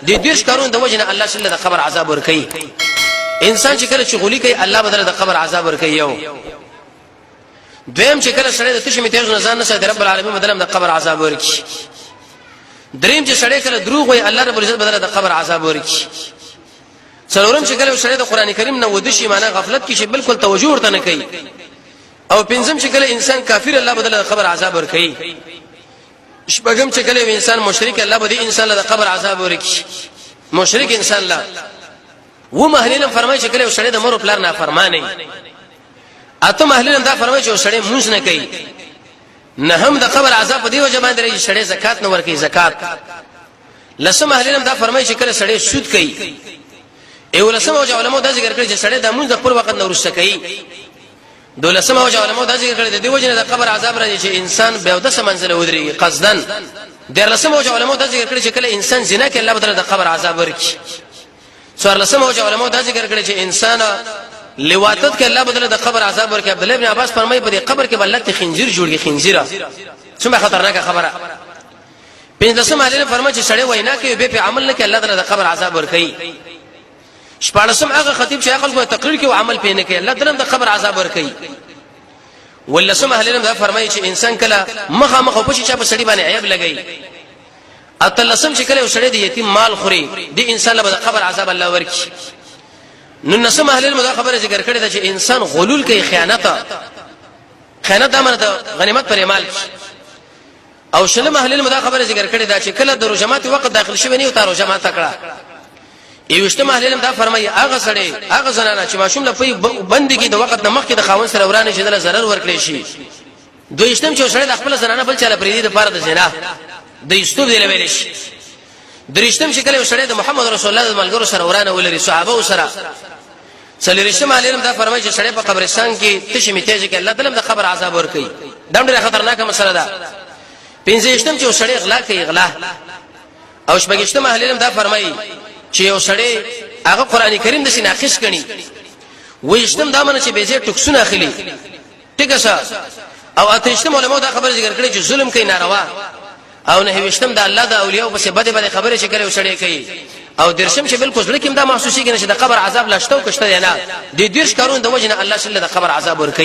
د دیش کارون د وجنه الله شل د قبر عذاب ور کوي انسان چې کله شغولي کوي الله بدل د قبر عذاب ور کوي یو دویم چې کله سړی د تشمی تیز نه ځان نه ساتي رب العالمین بدل د قبر عذاب ور کوي دریم چې سړی کله دروغ وي الله رب العزت بدل د قبر عذاب ور کوي څلورم چې کله سړی د قران کریم نه ودشي معنی غفلت کې چې بالکل توجه ورته نه کوي او پنځم چې کله انسان کافر الله بدل د قبر عذاب ور کوي شپږم چې کله انسان مشرک الله بدی انسان له قبر عذاب ور کوي مشرک انسان لا و مهلینم فرمایي چې کله سړی د مور پلار نه فرمانه اته مهلینم دا فرمایي چې سړی موږ نه کوي نه هم د قبر عذاب په دی وجه باندې لري سړی زکات نه ور کوي زکات لسم مهلینم دا فرمایي چې کله سړی سود کوي اولسم او علماء دا ذکر کړي چې سړی د موږ د خپل وخت نه ورسته کوي دولسم او علماء دا ذکر کړي د دی وجه د قبر عذاب راځي چې انسان به د سمنځله ودري قصدن درلسم او علماء دا ذکر کړي چې کله انسان زنا کوي الله بدل د قبر عذاب ورکړي څوارلسم او علماء دا ذکر کړي چې انسان لواتت کې الله بدل د قبر عذاب ورکړي عبد الله ابن عباس فرمایي په دې قبر کې بلته خنزیر جوړي خنزیره څومره خطرناکه خبره پنځلسم علي فرمایي چې سړی وینا کوي به په عمل نه کې الله تعالی د قبر عذاب ورکړي شپږلسم هغه خطیب چې عقل کو تقریر کوي او عمل پې نه کوي الله تعالی د قبر عذاب ورکړي ولسم اهل دا فرمایي چې انسان کله مخه مخه په شي په سړي باندې عیب لګي اتلسم چې کله سړی د یتیم مال خوري د انسان له قبر عذاب الله ورکړي نو نسم اهل المدا خبره ذکر کړی دا چې انسان غلول کوي خیانت امانت غنیمت پر مال او شلم اهل المدا خبره ذکر کړی دا چې کله د روجمات وخت داخل شوی نه او تر روجمات تکړه ایوشته اهل الم دا فرمایي هغه سړی هغه زنانه چې ماشوم له بندګي د وخت نه مخکې د خاون سره ورانه شي د zarar ورکړي شي دویشتم چې سړی د خپل زنانه بل چاله پریدي د پاره د زنا د یستوب دی لوي شي درشتم چې کله سړی د محمد رسول الله د ملګرو سره ورانه ولري صحابه سره څلورشتم اهل الم دا فرمایي چې سړی په قبرستان کې تشمی تیز کې الله تعالی د قبر عذاب ورکړي دا ډېره خطرناکه مسله ده پنځشتم چې سړی اغلا کوي اغلا او شپږشتم اهل الم دا فرمایي چې یو سړی هغه قران کریم د سیناخص کړي وېشتم دا منه چې بیزه ټکسونه اخلي ټیک شه او اتهشتم علماء دا خبر ذکر کړي چې ظلم کوي ناروا او نه وېشتم دا الله د اولیاء په بده بده خبره چې کړي سړی کوي او درشم چې بالکل ځل کې دا محسوسي کړي چې د قبر عذاب لاشتو کشته نه د دیرش کارون د وجنه الله شل د قبر عذاب ور کوي